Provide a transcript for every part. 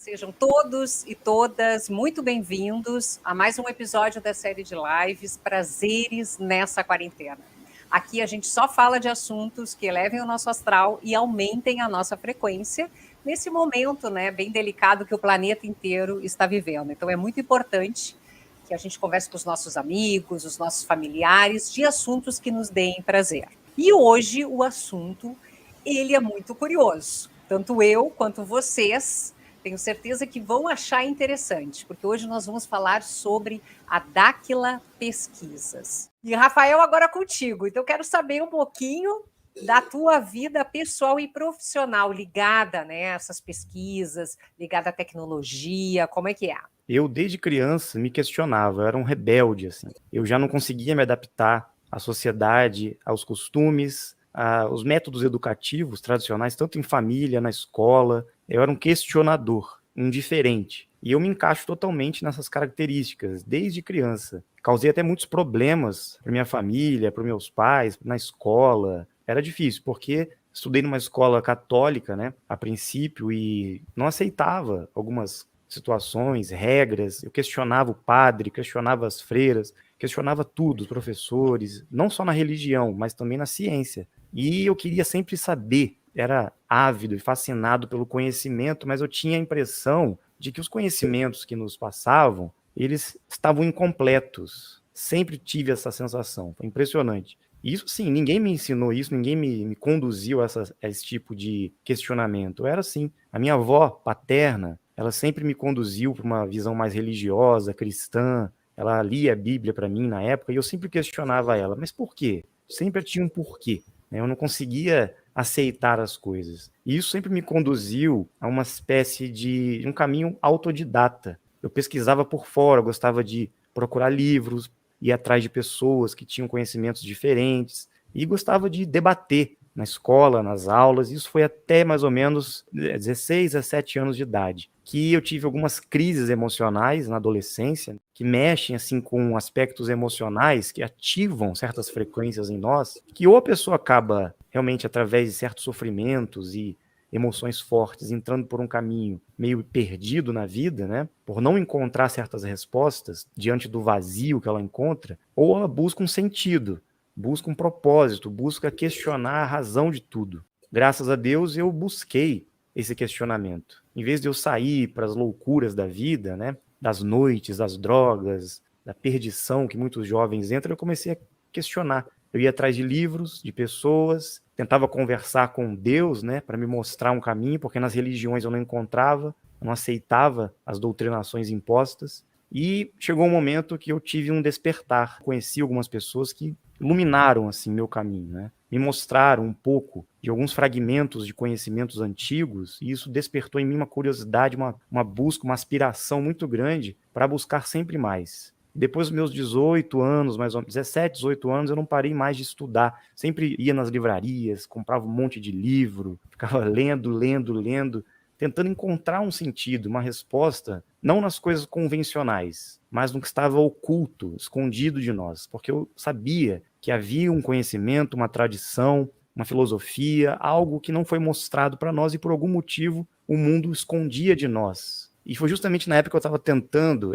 Sejam todos e todas muito bem-vindos a mais um episódio da série de lives Prazeres nessa Quarentena. Aqui a gente só fala de assuntos que elevem o nosso astral e aumentem a nossa frequência nesse momento, né, bem delicado que o planeta inteiro está vivendo. Então é muito importante que a gente converse com os nossos amigos, os nossos familiares, de assuntos que nos deem prazer. E hoje o assunto, ele é muito curioso. Tanto eu quanto vocês tenho certeza que vão achar interessante, porque hoje nós vamos falar sobre a Dáquila Pesquisas. E, Rafael, agora contigo. Então, quero saber um pouquinho da tua vida pessoal e profissional ligada, né, a essas pesquisas, ligada à tecnologia, como é que é? Eu, desde criança, me questionava, eu era um rebelde, assim. Eu já não conseguia me adaptar à sociedade, aos costumes, aos métodos educativos tradicionais, tanto em família, na escola. Eu era um questionador, um diferente. E eu me encaixo totalmente nessas características, desde criança. Causei até muitos problemas para minha família, para meus pais, na escola. Era difícil, porque estudei numa escola católica, né, a princípio, e não aceitava algumas situações, regras. Eu questionava o padre, questionava as freiras, questionava tudo, os professores, não só na religião, mas também na ciência. E eu queria sempre saber, era ávido e fascinado pelo conhecimento, mas eu tinha a impressão de que os conhecimentos que nos passavam, eles estavam incompletos. Sempre tive essa sensação, foi impressionante. Isso, sim, ninguém me ensinou isso, ninguém me conduziu a esse tipo de questionamento. Eu era assim. A minha avó paterna, ela sempre me conduziu para uma visão mais religiosa, cristã. Ela lia a Bíblia para mim na época e eu sempre questionava ela, mas por quê? Sempre tinha um porquê, né? Eu não conseguia aceitar as coisas. E isso sempre me conduziu a uma espécie de um caminho autodidata. Eu pesquisava por fora, eu gostava de procurar livros, ir atrás de pessoas que tinham conhecimentos diferentes e gostava de debater na escola, nas aulas. Isso foi até mais ou menos 16 a 17 anos de idade, que eu tive algumas crises emocionais na adolescência, que mexem assim com aspectos emocionais, que ativam certas frequências em nós, que ou a pessoa acaba realmente através de certos sofrimentos e emoções fortes, entrando por um caminho meio perdido na vida, né? Por não encontrar certas respostas diante do vazio que ela encontra, ou ela busca um sentido, busca um propósito, busca questionar a razão de tudo. Graças a Deus eu busquei esse questionamento. Em vez de eu sair para as loucuras da vida, né? Das noites, das drogas, da perdição que muitos jovens entram, eu comecei a questionar. Eu ia atrás de livros, de pessoas, tentava conversar com Deus, né, para me mostrar um caminho, porque nas religiões eu não encontrava, eu não aceitava as doutrinações impostas. E chegou um momento que eu tive um despertar. Conheci algumas pessoas que iluminaram assim meu caminho, né? Me mostraram um pouco de alguns fragmentos de conhecimentos antigos, e isso despertou em mim uma curiosidade, uma busca, uma aspiração muito grande para buscar sempre mais. Depois dos meus 18 anos, mais ou menos, 17, 18 anos, eu não parei mais de estudar. Sempre ia nas livrarias, comprava um monte de livro, ficava lendo, tentando encontrar um sentido, uma resposta, não nas coisas convencionais, mas no que estava oculto, escondido de nós. Porque eu sabia que havia um conhecimento, uma tradição, uma filosofia, algo que não foi mostrado para nós e por algum motivo o mundo escondia de nós. E foi justamente na época que eu estava tentando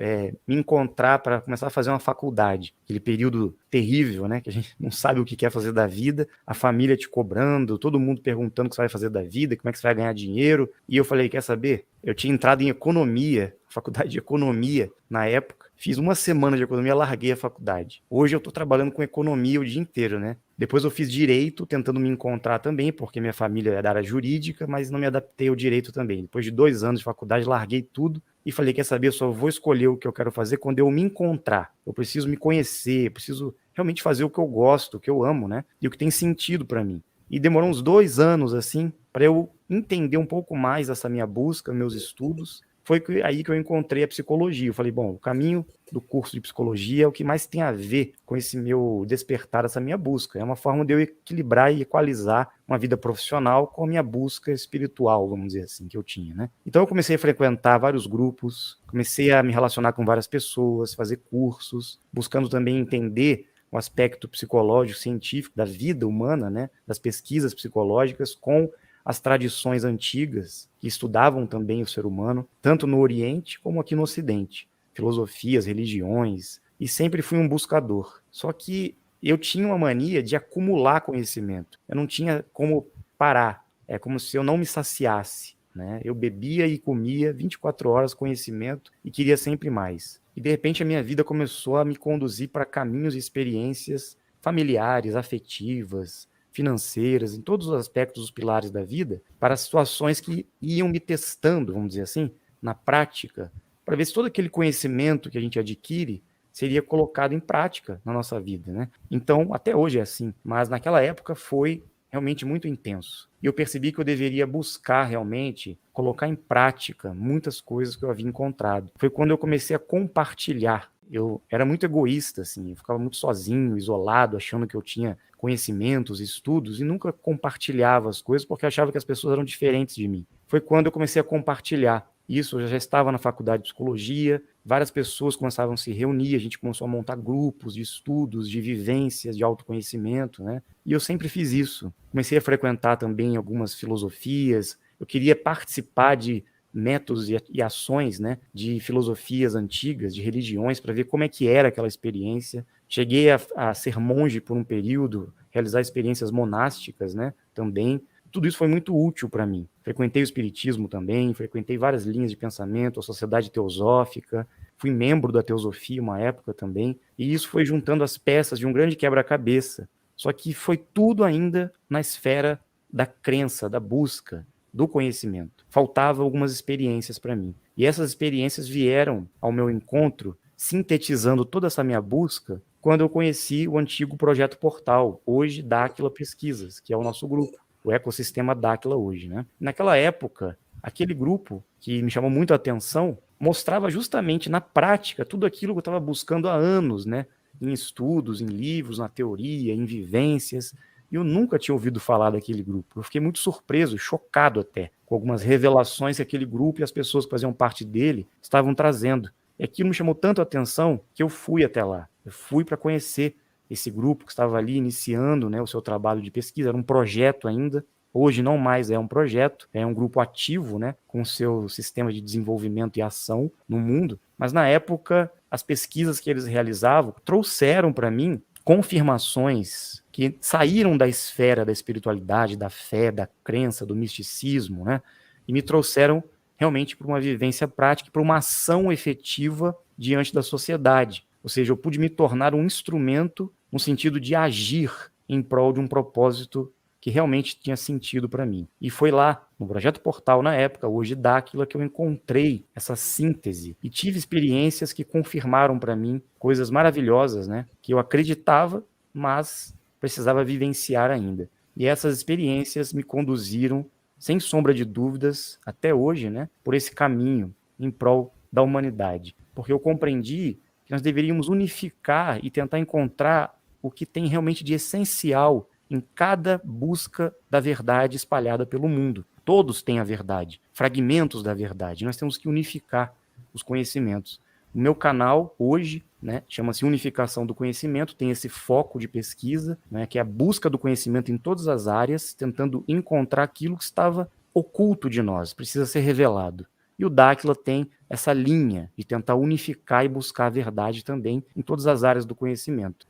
me encontrar para começar a fazer uma faculdade. Aquele período terrível, né? Que a gente não sabe o que quer fazer da vida, a família te cobrando, todo mundo perguntando o que você vai fazer da vida, como é que você vai ganhar dinheiro. E eu falei, quer saber? Eu tinha entrado em economia, faculdade de economia na época. Fiz uma semana de economia, larguei a faculdade. Hoje eu estou trabalhando com economia o dia inteiro, né? Depois eu fiz direito, tentando me encontrar também, porque minha família é da área jurídica, mas não me adaptei ao direito também. Depois de 2 anos de faculdade, larguei tudo e falei, quer saber, eu só vou escolher o que eu quero fazer quando eu me encontrar. Eu preciso me conhecer, preciso realmente fazer o que eu gosto, o que eu amo, né? E o que tem sentido para mim. E demorou uns 2 anos, assim, para eu entender um pouco mais essa minha busca, meus estudos. Foi aí que eu encontrei a psicologia. Eu falei, bom, o caminho do curso de psicologia é o que mais tem a ver com esse meu despertar, essa minha busca. É uma forma de eu equilibrar e equalizar uma vida profissional com a minha busca espiritual, vamos dizer assim, que eu tinha, né? Então eu comecei a frequentar vários grupos, comecei a me relacionar com várias pessoas, fazer cursos, buscando também entender o aspecto psicológico, científico da vida humana, né? Das pesquisas psicológicas com as tradições antigas que estudavam também o ser humano, tanto no Oriente como aqui no Ocidente, filosofias, religiões, e sempre fui um buscador. Só que eu tinha uma mania de acumular conhecimento. Eu não tinha como parar. É como se eu não me saciasse, né? Eu bebia e comia 24 horas conhecimento e queria sempre mais. E de repente a minha vida começou a me conduzir para caminhos e experiências familiares, afetivas, financeiras, em todos os aspectos dos pilares da vida, para situações que iam me testando, vamos dizer assim, na prática, para ver se todo aquele conhecimento que a gente adquire seria colocado em prática na nossa vida, né? Então, até hoje é assim, mas naquela época foi realmente muito intenso. E eu percebi que eu deveria buscar realmente colocar em prática muitas coisas que eu havia encontrado. Foi quando eu comecei a compartilhar. Eu era muito egoísta, assim, eu ficava muito sozinho, isolado, achando que eu tinha conhecimentos, estudos, e nunca compartilhava as coisas porque achava que as pessoas eram diferentes de mim. Foi quando eu comecei a compartilhar. Isso, eu já estava na faculdade de psicologia, várias pessoas começavam a se reunir, a gente começou a montar grupos de estudos, de vivências, de autoconhecimento, né? E eu sempre fiz isso. Comecei a frequentar também algumas filosofias, eu queria participar de métodos e ações, né, de filosofias antigas, de religiões, para ver como é que era aquela experiência. Cheguei a ser monge por um período, realizar experiências monásticas, né, também. Tudo isso foi muito útil para mim. Frequentei o espiritismo também, frequentei várias linhas de pensamento, a sociedade teosófica, fui membro da teosofia uma época também, e isso foi juntando as peças de um grande quebra-cabeça. Só que foi tudo ainda na esfera da crença, da busca, do conhecimento. Faltavam algumas experiências para mim. E essas experiências vieram ao meu encontro, sintetizando toda essa minha busca, quando eu conheci o antigo Projeto Portal, hoje Dáquila Pesquisas, que é o nosso grupo, o ecossistema Dáquila hoje, né? Naquela época, aquele grupo que me chamou muito a atenção mostrava justamente na prática tudo aquilo que eu estava buscando há anos, né? Em estudos, em livros, na teoria, em vivências. E eu nunca tinha ouvido falar daquele grupo. Eu fiquei muito surpreso, chocado até, com algumas revelações que aquele grupo e as pessoas que faziam parte dele estavam trazendo. E aquilo me chamou tanto a atenção que eu fui até lá. Eu fui para conhecer esse grupo que estava ali iniciando, né, o seu trabalho de pesquisa. Era um projeto ainda. Hoje não mais é um projeto, é um grupo ativo, né, com seu sistema de desenvolvimento e ação no mundo. Mas na época, as pesquisas que eles realizavam trouxeram para mim confirmações que saíram da esfera da espiritualidade, da fé, da crença, do misticismo, né, e me trouxeram realmente para uma vivência prática, para uma ação efetiva diante da sociedade. Ou seja, eu pude me tornar um instrumento no sentido de agir em prol de um propósito que realmente tinha sentido para mim. E foi lá, no Projeto Portal, na época, hoje Dáquila, que eu encontrei essa síntese e tive experiências que confirmaram para mim coisas maravilhosas, né? Que eu acreditava, mas precisava vivenciar ainda. E essas experiências me conduziram, sem sombra de dúvidas, até hoje, né? Por esse caminho em prol da humanidade. Porque eu compreendi que nós deveríamos unificar e tentar encontrar o que tem realmente de essencial em cada busca da verdade espalhada pelo mundo. Todos têm a verdade, fragmentos da verdade. Nós temos que unificar os conhecimentos. O meu canal hoje, né, chama-se Unificação do Conhecimento, tem esse foco de pesquisa, né, que é a busca do conhecimento em todas as áreas, tentando encontrar aquilo que estava oculto de nós, precisa ser revelado. E o Dáquila tem essa linha de tentar unificar e buscar a verdade também em todas as áreas do conhecimento.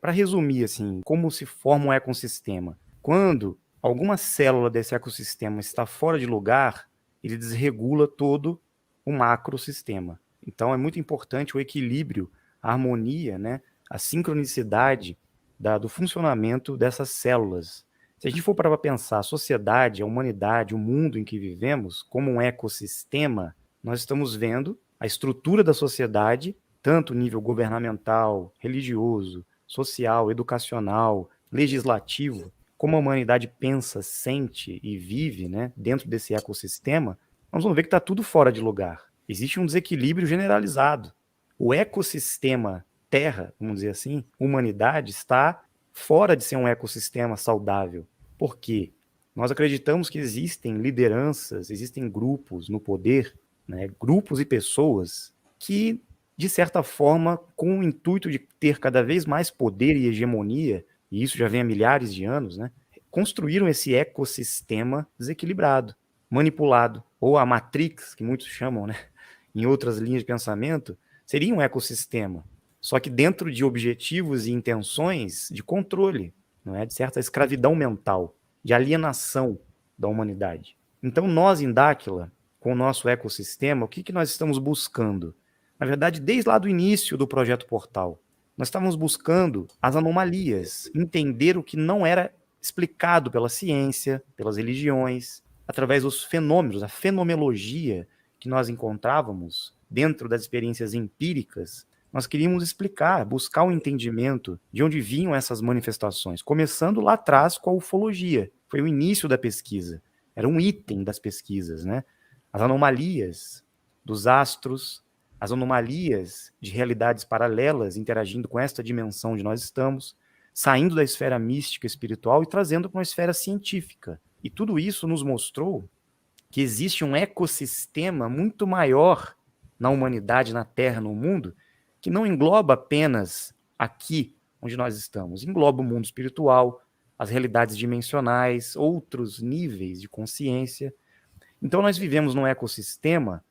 Para resumir, assim, como se forma um ecossistema? Quando alguma célula desse ecossistema está fora de lugar, ele desregula todo o macrosistema. Então é muito importante o equilíbrio, a harmonia, né, a sincronicidade do funcionamento dessas células. Se a gente for para pensar a sociedade, a humanidade, o mundo em que vivemos como um ecossistema, nós estamos vendo a estrutura da sociedade, tanto nível governamental, religioso, social, educacional, legislativo, como a humanidade pensa, sente e vive, né, dentro desse ecossistema, nós vamos ver que está tudo fora de lugar. Existe um desequilíbrio generalizado. O ecossistema Terra, vamos dizer assim, humanidade, está fora de ser um ecossistema saudável. Por quê? Nós acreditamos que existem lideranças, existem grupos no poder, né, grupos e pessoas que, de certa forma, com o intuito de ter cada vez mais poder e hegemonia, e isso já vem há milhares de anos, né, construíram esse ecossistema desequilibrado, manipulado, ou a Matrix, que muitos chamam, né, em outras linhas de pensamento, seria um ecossistema, só que dentro de objetivos e intenções de controle, não é, de certa escravidão mental, de alienação da humanidade. Então nós, em Dáquila, com o nosso ecossistema, o que nós estamos buscando? Na verdade, desde lá do início do Projeto Portal, nós estávamos buscando as anomalias, entender o que não era explicado pela ciência, pelas religiões, através dos fenômenos, a fenomenologia que nós encontrávamos dentro das experiências empíricas. Nós queríamos explicar, buscar o entendimento de onde vinham essas manifestações, começando lá atrás com a ufologia. Foi o início da pesquisa, era um item das pesquisas, né? As anomalias dos astros, as anomalias de realidades paralelas interagindo com esta dimensão onde nós estamos, saindo da esfera mística espiritual e trazendo para uma esfera científica. E tudo isso nos mostrou que existe um ecossistema muito maior na humanidade, na Terra, no mundo, que não engloba apenas aqui onde nós estamos, engloba o mundo espiritual, as realidades dimensionais, outros níveis de consciência. Então nós vivemos num ecossistema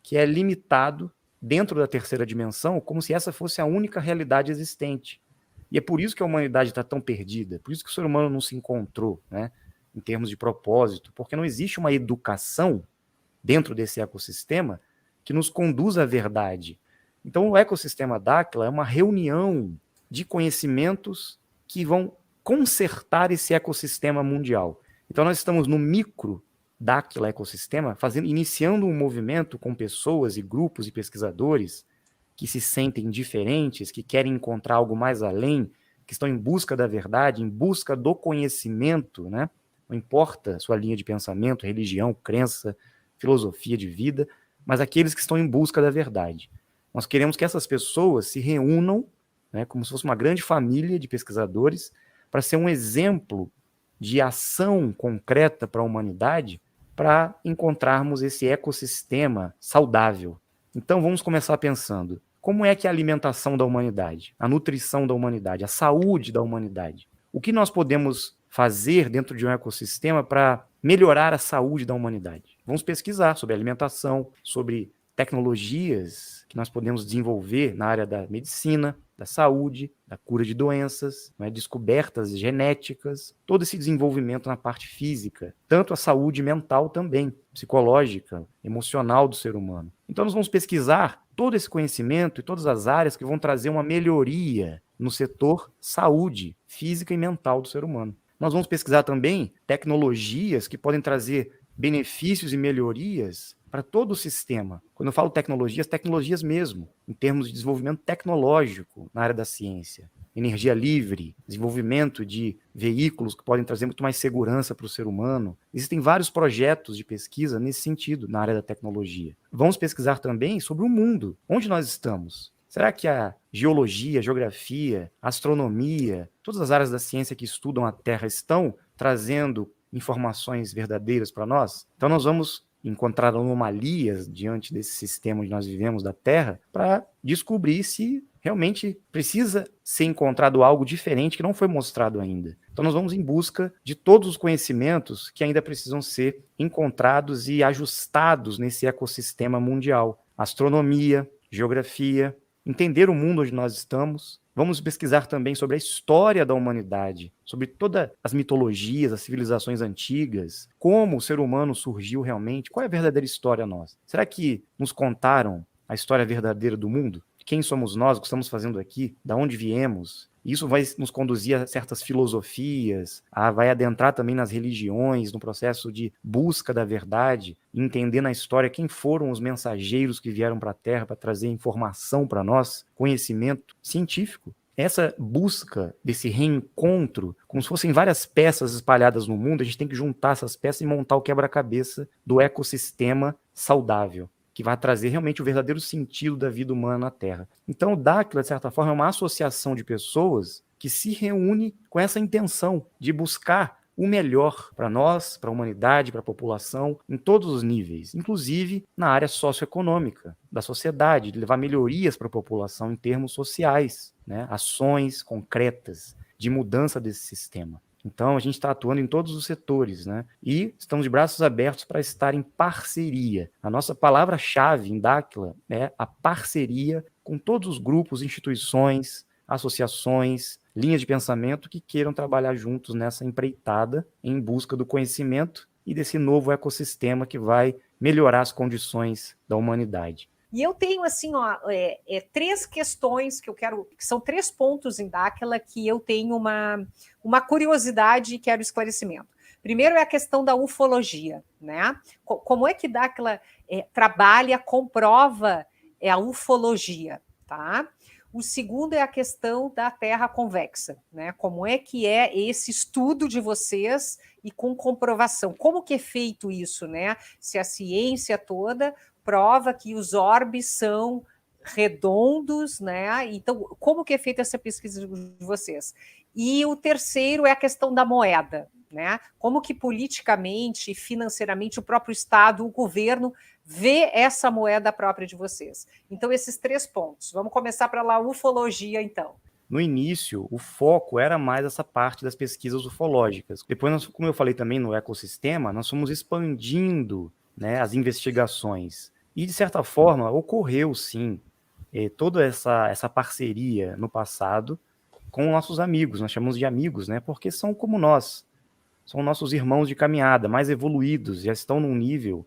que é limitado dentro da terceira dimensão, como se essa fosse a única realidade existente. E é por isso que a humanidade está tão perdida, por isso que o ser humano não se encontrou, né, em termos de propósito, porque não existe uma educação dentro desse ecossistema que nos conduz à verdade. Então o ecossistema Dáquila é uma reunião de conhecimentos que vão consertar esse ecossistema mundial. Então nós estamos no micro Dáquila ecossistema, iniciando um movimento com pessoas e grupos e pesquisadores que se sentem diferentes, que querem encontrar algo mais além, que estão em busca da verdade, em busca do conhecimento, né? Não importa sua linha de pensamento, religião, crença, filosofia de vida, mas aqueles que estão em busca da verdade. Nós queremos que essas pessoas se reúnam, né, como se fosse uma grande família de pesquisadores, para ser um exemplo de ação concreta para a humanidade, para encontrarmos esse ecossistema saudável. Então vamos começar pensando, como é que é a alimentação da humanidade, a nutrição da humanidade, a saúde da humanidade? O que nós podemos fazer dentro de um ecossistema para melhorar a saúde da humanidade? Vamos pesquisar sobre alimentação, sobre tecnologias que nós podemos desenvolver na área da medicina, da saúde, da cura de doenças, né, descobertas genéticas, todo esse desenvolvimento na parte física, tanto a saúde mental também, psicológica, emocional do ser humano. Então nós vamos pesquisar todo esse conhecimento e todas as áreas que vão trazer uma melhoria no setor saúde física e mental do ser humano. Nós vamos pesquisar também tecnologias que podem trazer benefícios e melhorias para todo o sistema. Quando eu falo tecnologias, tecnologias mesmo, em termos de desenvolvimento tecnológico na área da ciência. Energia livre, desenvolvimento de veículos que podem trazer muito mais segurança para o ser humano. Existem vários projetos de pesquisa nesse sentido, na área da tecnologia. Vamos pesquisar também sobre o mundo, onde nós estamos. Será que a geologia, a geografia, a astronomia, todas as áreas da ciência que estudam a Terra estão trazendo informações verdadeiras para nós? Então nós vamos encontrar anomalias diante desse sistema onde nós vivemos da Terra para descobrir se realmente precisa ser encontrado algo diferente que não foi mostrado ainda. Então nós vamos em busca de todos os conhecimentos que ainda precisam ser encontrados e ajustados nesse ecossistema mundial. Astronomia, geografia, entender o mundo onde nós estamos. Vamos pesquisar também sobre a história da humanidade, sobre todas as mitologias, as civilizações antigas, como o ser humano surgiu realmente, qual é a verdadeira história nossa? Será que nos contaram a história verdadeira do mundo? Quem somos nós, o que estamos fazendo aqui, de onde viemos? Isso vai nos conduzir a certas filosofias, vai adentrar também nas religiões, no processo de busca da verdade, entender na história quem foram os mensageiros que vieram para a Terra para trazer informação para nós, conhecimento científico. Essa busca desse reencontro, como se fossem várias peças espalhadas no mundo, a gente tem que juntar essas peças e montar o quebra-cabeça do ecossistema saudável, que vai trazer realmente o verdadeiro sentido da vida humana na Terra. Então o Dáquila, de certa forma, é uma associação de pessoas que se reúne com essa intenção de buscar o melhor para nós, para a humanidade, para a população, em todos os níveis, inclusive na área socioeconômica da sociedade, de levar melhorias para a população em termos sociais, né? Ações concretas de mudança desse sistema. Então, a gente está atuando em todos os setores, né? E estamos de braços abertos para estar em parceria. A nossa palavra-chave em Dáquila é a parceria com todos os grupos, instituições, associações, linhas de pensamento que queiram trabalhar juntos nessa empreitada em busca do conhecimento e desse novo ecossistema que vai melhorar as condições da humanidade. E eu tenho, assim, ó, três questões que eu quero, que são 3 pontos em Dáquila que eu tenho uma curiosidade e quero esclarecimento. Primeiro é a questão da ufologia, né? Como é que Dáquila trabalha, comprova a ufologia, tá? O segundo é a questão da Terra convexa, né? Como é que é esse estudo de vocês e com comprovação? Como que é feito isso, né? Se a ciência toda prova que os orbes são redondos, né? Então, como que é feita essa pesquisa de vocês? E o terceiro é a questão da moeda, né? Como que politicamente, financeiramente, o próprio Estado, o governo vê essa moeda própria de vocês. Então, esses 3 pontos. Vamos começar pela ufologia, então. No início, o foco era mais essa parte das pesquisas ufológicas. Depois, como eu falei também no ecossistema, nós fomos expandindo, né, as investigações. E, de certa forma, ocorreu, sim, toda essa parceria no passado com nossos amigos. Nós chamamos de amigos, né, porque são como nós. São nossos irmãos de caminhada, mais evoluídos, já estão num nível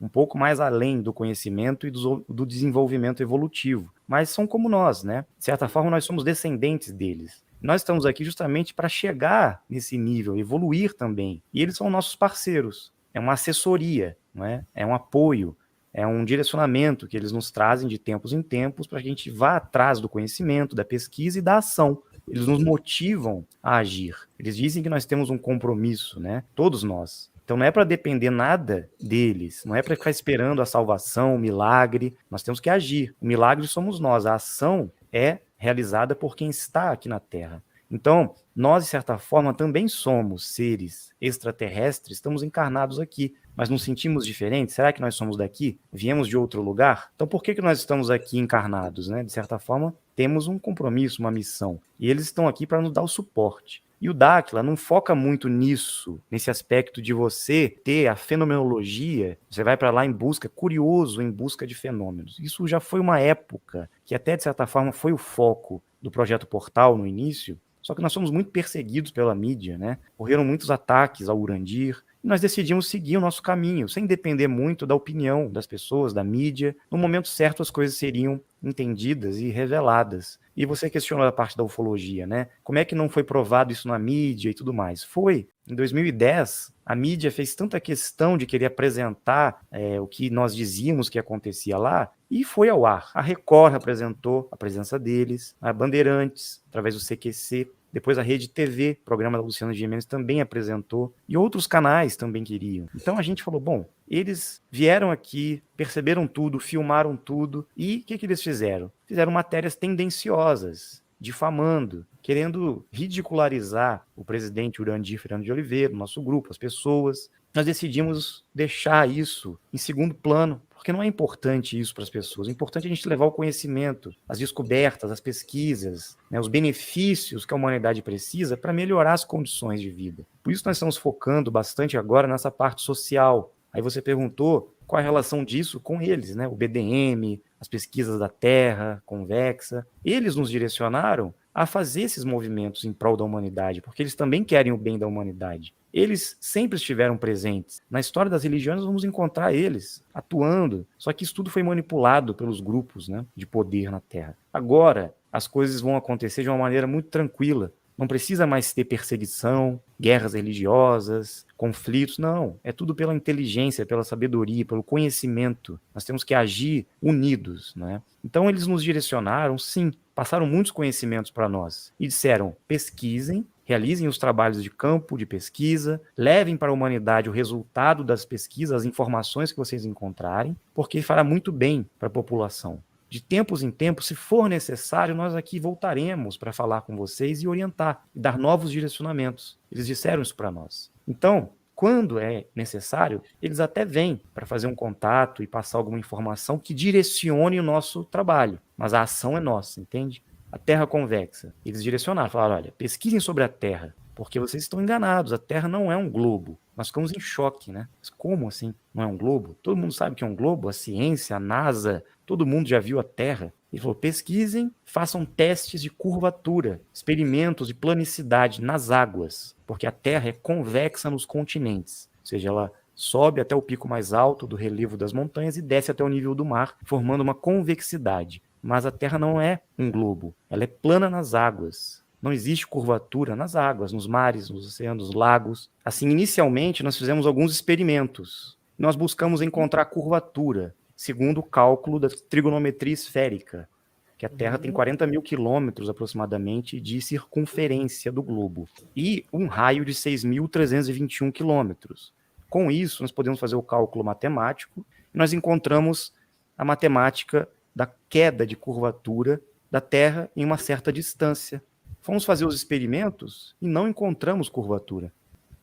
um pouco mais além do conhecimento e do desenvolvimento evolutivo. Mas são como nós, né? De certa forma, nós somos descendentes deles. Nós estamos aqui justamente para chegar nesse nível, evoluir também. E eles são nossos parceiros. É uma assessoria, não é? É um apoio, é um direcionamento que eles nos trazem de tempos em tempos para que a gente vá atrás do conhecimento, da pesquisa e da ação. Eles nos motivam a agir. Eles dizem que nós temos um compromisso, né? Todos nós. Então não é para depender nada deles, não é para ficar esperando a salvação, o milagre. Nós temos que agir. O milagre somos nós, a ação é realizada por quem está aqui na Terra. Então, nós, de certa forma, também somos seres extraterrestres, estamos encarnados aqui, mas nos sentimos diferentes? Será que nós somos daqui? Viemos de outro lugar? Então, por que nós estamos aqui encarnados, né? De certa forma, temos um compromisso, uma missão. E eles estão aqui para nos dar o suporte. E o Dáquila não foca muito nisso, nesse aspecto de você ter a fenomenologia, você vai para lá em busca, curioso em busca de fenômenos. Isso já foi uma época que até, de certa forma, foi o foco do Projeto Portal no início, só que nós somos muito perseguidos pela mídia, né? Ocorreram muitos ataques ao Urandir, e nós decidimos seguir o nosso caminho, sem depender muito da opinião das pessoas, da mídia. No momento certo, as coisas seriam entendidas e reveladas. E você questionou a parte da ufologia, né? Como é que não foi provado isso na mídia e tudo mais? Foi. Em 2010, a mídia fez tanta questão de querer apresentar o que nós dizíamos que acontecia lá, e foi ao ar. A Record apresentou a presença deles, a Bandeirantes, através do CQC, depois a Rede TV, programa da Luciana Gimenez, também apresentou, e outros canais também queriam. Então a gente falou, bom, eles vieram aqui, perceberam tudo, filmaram tudo, e o que eles fizeram? Fizeram matérias tendenciosas, difamando, querendo ridicularizar o presidente Urandir Fernando de Oliveira, o nosso grupo, as pessoas. Nós decidimos deixar isso em segundo plano, porque não é importante isso para as pessoas. É importante a gente levar o conhecimento, as descobertas, as pesquisas, né, os benefícios que a humanidade precisa para melhorar as condições de vida. Por isso nós estamos focando bastante agora nessa parte social. Aí você perguntou qual a relação disso com eles, né? O BDM, as pesquisas da Terra, Convexa. Eles nos direcionaram a fazer esses movimentos em prol da humanidade, porque eles também querem o bem da humanidade. Eles sempre estiveram presentes. Na história das religiões, nós vamos encontrar eles atuando. Só que isso tudo foi manipulado pelos grupos, né, de poder na Terra. Agora, as coisas vão acontecer de uma maneira muito tranquila. Não precisa mais ter perseguição, guerras religiosas, conflitos, não. É tudo pela inteligência, pela sabedoria, pelo conhecimento. Nós temos que agir unidos, né? Então eles nos direcionaram, sim, passaram muitos conhecimentos para nós e disseram, pesquisem, realizem os trabalhos de campo, de pesquisa, levem para a humanidade o resultado das pesquisas, as informações que vocês encontrarem, porque fará muito bem para a população. De tempos em tempos, se for necessário, nós aqui voltaremos para falar com vocês e orientar, e dar novos direcionamentos. Eles disseram isso para nós. Então, quando é necessário, eles até vêm para fazer um contato e passar alguma informação que direcione o nosso trabalho. Mas a ação é nossa, entende? A Terra convexa. Eles direcionaram, falaram, olha, pesquisem sobre a Terra. porque vocês estão enganados, a Terra não é um globo. Nós ficamos em choque, né? Mas como assim não é um globo? Todo mundo sabe que é um globo, a ciência, a NASA, todo mundo já viu a Terra. Ele falou, pesquisem, façam testes de curvatura, experimentos de planicidade nas águas, porque a Terra é convexa nos continentes, ou seja, ela sobe até o pico mais alto do relevo das montanhas e desce até o nível do mar, formando uma convexidade. Mas a Terra não é um globo, ela é plana nas águas. Não existe curvatura nas águas, nos mares, nos oceanos, nos lagos. Assim, inicialmente, nós fizemos alguns experimentos. Nós buscamos encontrar curvatura, segundo o cálculo da trigonometria esférica, que a Terra tem 40 mil quilômetros aproximadamente de circunferência do globo e um raio de 6.321 quilômetros. Com isso, nós podemos fazer o cálculo matemático e nós encontramos a matemática da queda de curvatura da Terra em uma certa distância. Fomos fazer os experimentos e não encontramos curvatura.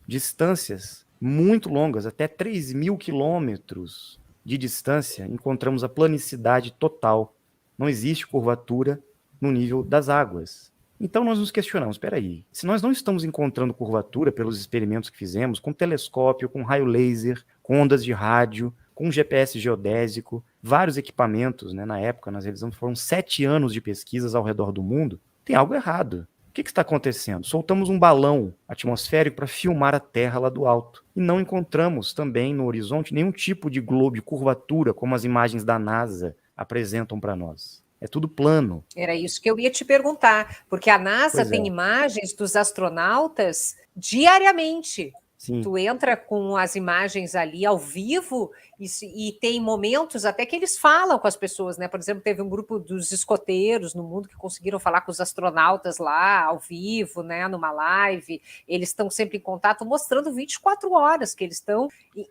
Distâncias muito longas, até 3.000 quilômetros de distância, encontramos a planicidade total. Não existe curvatura no nível das águas. Então nós nos questionamos, espera aí, se nós não estamos encontrando curvatura pelos experimentos que fizemos, com telescópio, com raio laser, com ondas de rádio, com GPS geodésico, vários equipamentos, né, na época nós realizamos, foram 7 anos de pesquisas ao redor do mundo, tem algo errado. O que está acontecendo? Soltamos um balão atmosférico para filmar a Terra lá do alto. E não encontramos também no horizonte nenhum tipo de globo de curvatura, como as imagens da NASA apresentam para nós. É tudo plano. Era isso que eu ia te perguntar, porque a NASA tem é. imagens dos astronautas diariamente. Sim. Tu entra com as imagens ali ao vivo e tem momentos até que eles falam com as pessoas, né? Por exemplo, teve um grupo dos escoteiros no mundo que conseguiram falar com os astronautas lá ao vivo, né? Numa live. Eles estão sempre em contato, mostrando 24 horas que eles estão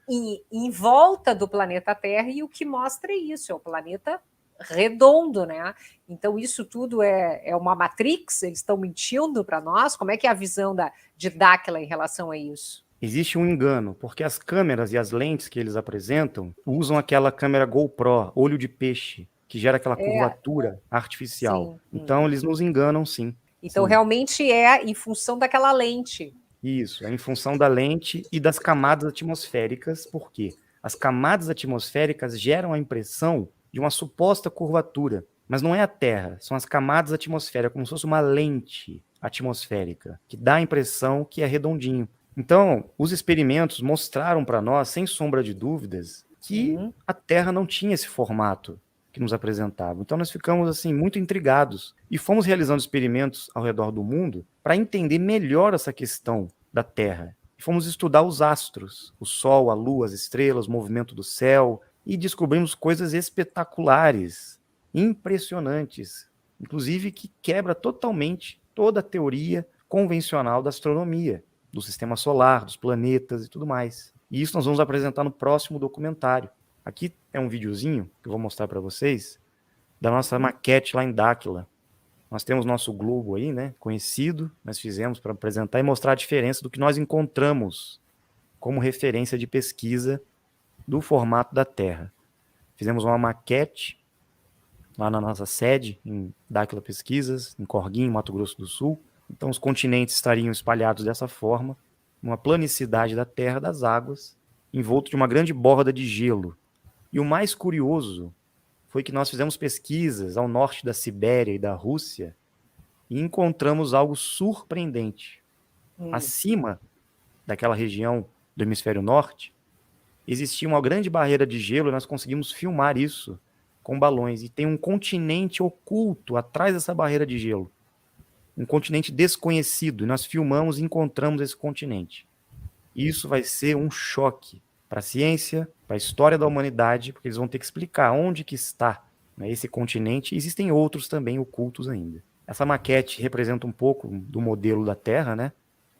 em volta do planeta Terra, e o que mostra é isso, é o planeta redondo, né? Então isso tudo é uma matrix, eles estão mentindo para nós. Como é que é a visão de Dáquila em relação a isso? Existe um engano, porque as câmeras e as lentes que eles apresentam usam aquela câmera GoPro, olho de peixe, que gera aquela curvatura artificial. Sim. Então eles nos enganam, sim. Então sim. Realmente é em função daquela lente. Isso, é em função da lente e das camadas atmosféricas, porque as camadas atmosféricas geram a impressão de uma suposta curvatura, mas não é a Terra, são as camadas atmosféricas, como se fosse uma lente atmosférica, que dá a impressão que é redondinho. Então, os experimentos mostraram para nós, sem sombra de dúvidas, que a Terra não tinha esse formato que nos apresentava. Então, nós ficamos assim muito intrigados e fomos realizando experimentos ao redor do mundo para entender melhor essa questão da Terra. E fomos estudar os astros, o Sol, a Lua, as estrelas, o movimento do céu, e descobrimos coisas espetaculares, impressionantes, inclusive que quebra totalmente toda a teoria convencional da astronomia, do sistema solar, dos planetas e tudo mais. E isso nós vamos apresentar no próximo documentário. Aqui é um videozinho que eu vou mostrar para vocês da nossa maquete lá em Dáquila. Nós temos nosso globo aí, né, conhecido, nós fizemos para apresentar e mostrar a diferença do que nós encontramos como referência de pesquisa do formato da Terra. Fizemos uma maquete lá na nossa sede, em Dáquila Pesquisas, em Corguinho, Mato Grosso do Sul. Então os continentes estariam espalhados dessa forma, uma planicidade da Terra, das águas, envolto de uma grande borda de gelo. E o mais curioso foi que nós fizemos pesquisas ao norte da Sibéria e da Rússia e encontramos algo surpreendente. Acima daquela região do hemisfério norte, existia uma grande barreira de gelo e nós conseguimos filmar isso com balões. E tem um continente oculto atrás dessa barreira de gelo. Um continente desconhecido. E nós filmamos e encontramos esse continente. Isso vai ser um choque para a ciência, para a história da humanidade, porque eles vão ter que explicar onde que está, né, esse continente. Existem outros também ocultos ainda. Essa maquete representa um pouco do modelo da Terra, né,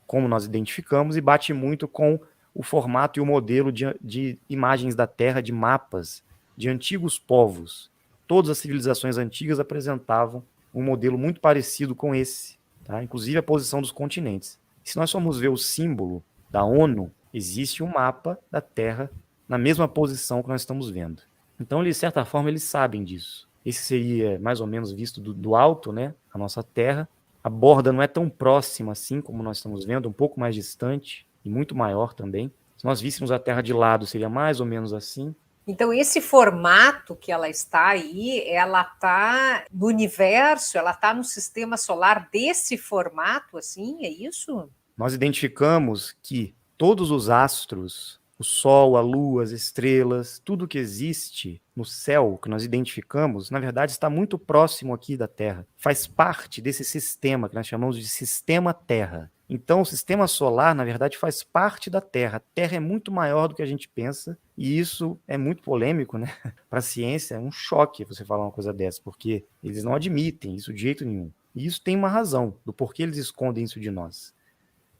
como nós identificamos, e bate muito com o formato e o modelo de imagens da Terra, de mapas de antigos povos. Todas as civilizações antigas apresentavam um modelo muito parecido com esse, tá? Inclusive a posição dos continentes. Se nós formos ver o símbolo da ONU, existe um mapa da Terra na mesma posição que nós estamos vendo. Então, de certa forma, eles sabem disso. Esse seria mais ou menos visto do alto, né, a nossa Terra, A borda não é tão próxima assim como nós estamos vendo, um pouco mais distante e muito maior também. Se nós víssemos a Terra de lado, seria mais ou menos assim. Então, esse formato que ela está aí, ela está no universo, ela está no sistema solar desse formato, assim, é isso? Nós identificamos que todos os astros, o Sol, a Lua, as estrelas, tudo que existe no céu, que nós identificamos, na verdade está muito próximo aqui da Terra. Faz parte desse sistema que nós chamamos de sistema Terra. Então, o sistema solar, na verdade, faz parte da Terra. A Terra é muito maior do que a gente pensa, e isso é muito polêmico, né? Para a ciência, é um choque você falar uma coisa dessa, porque eles não admitem isso de jeito nenhum. E isso tem uma razão do porquê eles escondem isso de nós.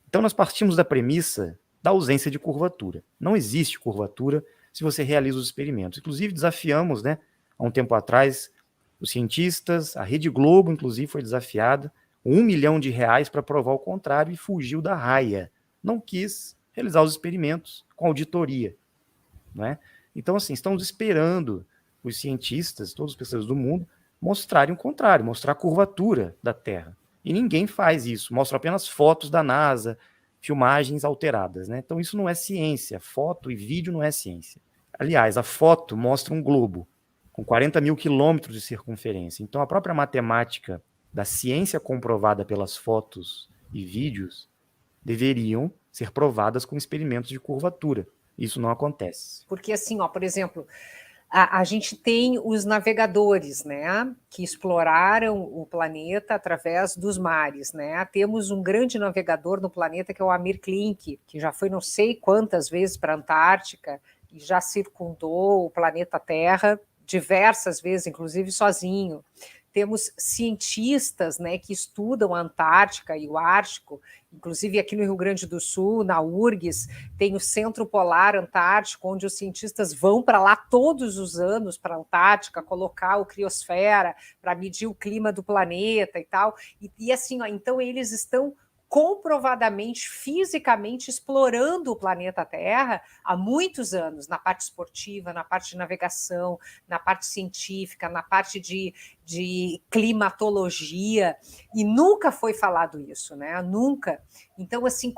Então, nós partimos da premissa da ausência de curvatura. Não existe curvatura se você realiza os experimentos. Inclusive, desafiamos, né, há um tempo atrás, os cientistas, a Rede Globo, inclusive, foi desafiada, R$1 milhão para provar o contrário e fugiu da raia. Não quis realizar os experimentos com auditoria. Né? Então, assim, estamos esperando os cientistas, todos os pessoas do mundo, mostrarem o contrário, mostrar a curvatura da Terra. E ninguém faz isso, mostra apenas fotos da NASA, filmagens alteradas. Né? Então, isso não é ciência. Foto e vídeo não é ciência. Aliás, a foto mostra um globo com 40 mil quilômetros de circunferência. Então, a própria matemática da ciência comprovada pelas fotos e vídeos deveriam ser provadas com experimentos de curvatura. Isso não acontece. Porque, assim, ó, por exemplo, a gente tem os navegadores, né, que exploraram o planeta através dos mares, né? Temos um grande navegador no planeta que é o Amir Klink, que já foi não sei quantas vezes para a Antártica e já circundou o planeta Terra diversas vezes, inclusive sozinho. Temos cientistas, né, que estudam a Antártica e o Ártico, inclusive aqui no Rio Grande do Sul, na URGS, tem o Centro Polar Antártico, onde os cientistas vão para lá todos os anos, para a Antártica, colocar o criosfera, para medir o clima do planeta e tal. E assim, ó, então eles estão comprovadamente, fisicamente, explorando o planeta Terra há muitos anos, na parte esportiva, na parte de navegação, na parte científica, na parte de climatologia, e nunca foi falado isso, né? Nunca. Então, assim,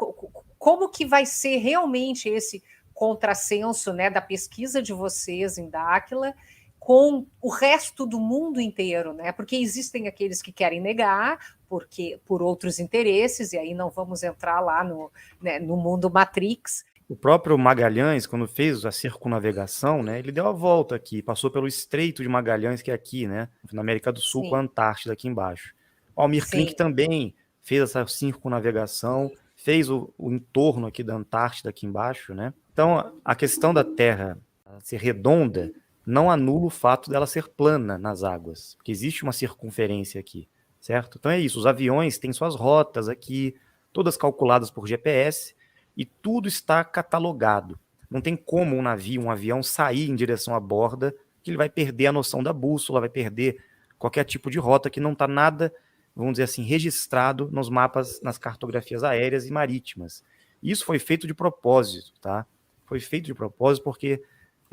como que vai ser realmente esse contrassenso, né, da pesquisa de vocês em Dáquila com o resto do mundo inteiro, né? Porque existem aqueles que querem negar, porque por outros interesses, e aí não vamos entrar lá no, né, no mundo Matrix. O próprio Magalhães, quando fez a circunnavegação, né, ele deu a volta aqui, passou pelo Estreito de Magalhães, que é aqui, né, na América do Sul, com a Antártida aqui embaixo. O Almir Klink também fez essa circunnavegação, fez o entorno aqui da Antártida aqui embaixo, né? Então, a questão da Terra ser redonda não anula o fato dela ser plana nas águas, porque existe uma circunferência aqui, certo? Então é isso, os aviões têm suas rotas aqui, todas calculadas por GPS, e tudo está catalogado. Não tem como um avião sair em direção à borda, que ele vai perder a noção da bússola, vai perder qualquer tipo de rota que não está nada, vamos dizer assim, registrado nos mapas, nas cartografias aéreas e marítimas. Isso foi feito de propósito, tá? Foi feito de propósito porque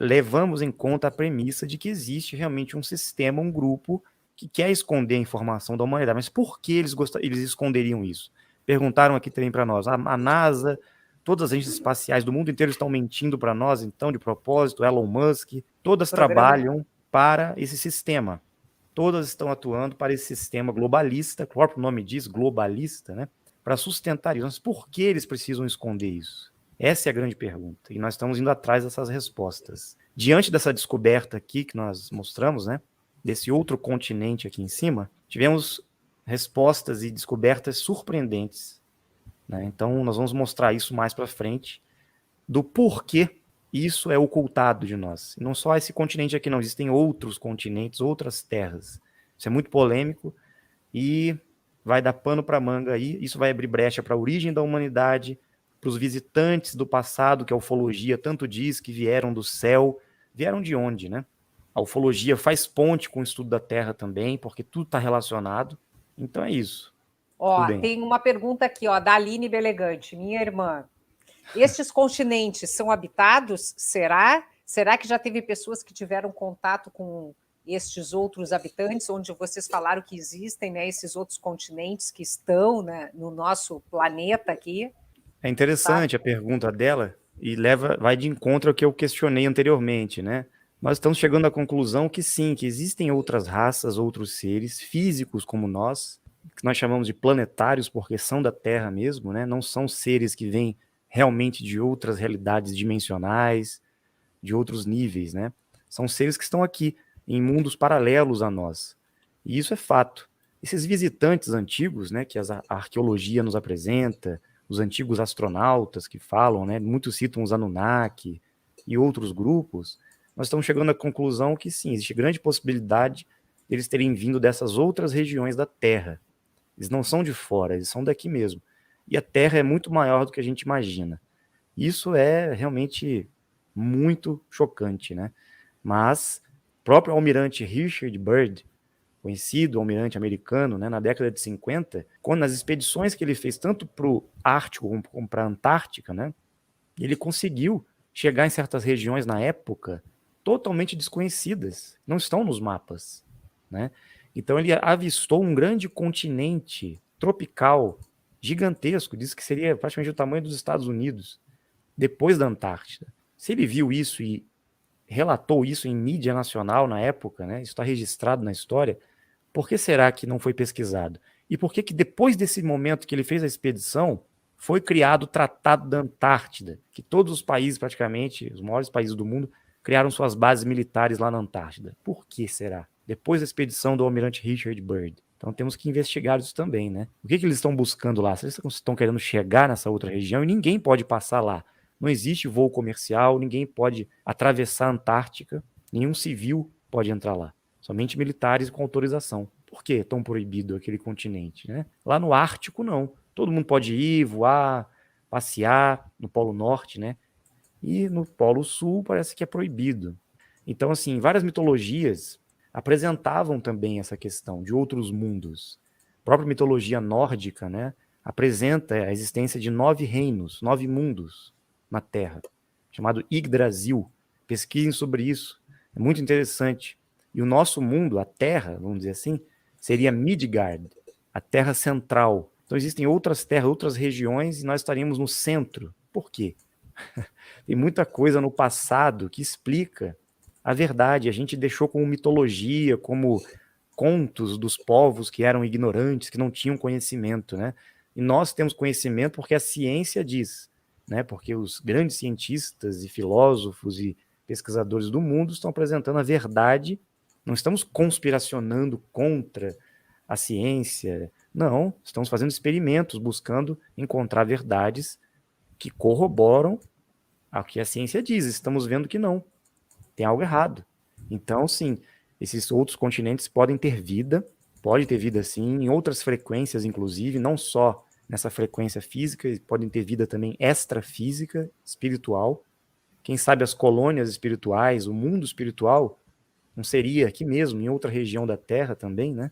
levamos em conta a premissa de que existe realmente um sistema, um grupo que quer esconder a informação da humanidade. Mas por que eles esconderiam isso? Perguntaram aqui também para nós. A NASA, todas as agências espaciais do mundo inteiro estão mentindo para nós, então, de propósito. Elon Musk, todas trabalham para esse sistema. Todas estão atuando para esse sistema globalista, o próprio nome diz globalista, né? Para sustentar isso. Mas por que eles precisam esconder isso? Essa é a grande pergunta, e nós estamos indo atrás dessas respostas. Diante dessa descoberta aqui que nós mostramos, né, desse outro continente aqui em cima, tivemos respostas e descobertas surpreendentes. Né? Então, nós vamos mostrar isso mais para frente, do porquê isso é ocultado de nós. E não só esse continente aqui, não. Existem outros continentes, outras terras. Isso é muito polêmico e vai dar pano para manga aí. Isso vai abrir brecha para a origem da humanidade, para os visitantes do passado, que a ufologia tanto diz que vieram do céu. Vieram de onde, né? A ufologia faz ponte com o estudo da Terra também, porque tudo está relacionado. Então é isso. Ó, tem uma pergunta aqui, ó, da Aline Belegante, minha irmã. Estes continentes são habitados? Será? Será que já teve pessoas que tiveram contato com estes outros habitantes, onde vocês falaram que existem, né, esses outros continentes que estão, né, no nosso planeta aqui. É interessante a pergunta dela e vai de encontro ao que eu questionei anteriormente, né? Nós estamos chegando à conclusão que sim, que existem outras raças, outros seres físicos como nós, que nós chamamos de planetários porque são da Terra mesmo, né? Não são seres que vêm realmente de outras realidades dimensionais, de outros níveis, né? São seres que estão aqui, em mundos paralelos a nós. E isso é fato. Esses visitantes antigos, né, que a arqueologia nos apresenta, os antigos astronautas que falam, né, muitos citam os Anunnaki e outros grupos, nós estamos chegando à conclusão que sim, existe grande possibilidade deles terem vindo dessas outras regiões da Terra. Eles não são de fora, eles são daqui mesmo. E a Terra é muito maior do que a gente imagina. Isso é realmente muito chocante, né? Mas o próprio almirante Richard Byrd, conhecido almirante americano, né, na década de 50, quando nas expedições que ele fez tanto para o Ártico como para a Antártica, né, ele conseguiu chegar em certas regiões na época totalmente desconhecidas, não estão nos mapas, né? Então ele avistou um grande continente tropical gigantesco, disse que seria praticamente o tamanho dos Estados Unidos, depois da Antártida. Se ele viu isso e relatou isso em mídia nacional na época, né, isso está registrado na história, por que será que não foi pesquisado? E por que depois desse momento que ele fez a expedição, foi criado o Tratado da Antártida, que todos os países praticamente, os maiores países do mundo, criaram suas bases militares lá na Antártida? Por que será? Depois da expedição do almirante Richard Byrd. Então temos que investigar isso também, né? O que eles estão buscando lá? Eles estão querendo chegar nessa outra região e ninguém pode passar lá. Não existe voo comercial, ninguém pode atravessar a Antártica, nenhum civil pode entrar lá. Somente militares com autorização. Por que é tão proibido aquele continente, né? Lá no Ártico, não. Todo mundo pode ir, voar, passear no Polo Norte, né? E no Polo Sul parece que é proibido. Então, assim, várias mitologias apresentavam também essa questão de outros mundos. A própria mitologia nórdica, né, apresenta a existência de 9 reinos, 9 mundos na Terra, chamado Yggdrasil. Pesquisem sobre isso, é muito interessante. E o nosso mundo, a Terra, vamos dizer assim, seria Midgard, a Terra central. Então existem outras terras, outras regiões, e nós estaríamos no centro. Por quê? Tem muita coisa no passado que explica a verdade. A gente deixou como mitologia, como contos dos povos que eram ignorantes, que não tinham conhecimento, né? E nós temos conhecimento porque a ciência diz, né? Porque os grandes cientistas e filósofos e pesquisadores do mundo estão apresentando a verdade. Não estamos conspiracionando contra a ciência, não. Estamos fazendo experimentos, buscando encontrar verdades que corroboram o que a ciência diz. Estamos vendo que não. Tem algo errado. Então, sim, esses outros continentes podem ter vida, pode ter vida sim, em outras frequências, inclusive, não só nessa frequência física, podem ter vida também extrafísica, espiritual. Quem sabe as colônias espirituais, o mundo espiritual, não seria aqui mesmo, em outra região da Terra também, né?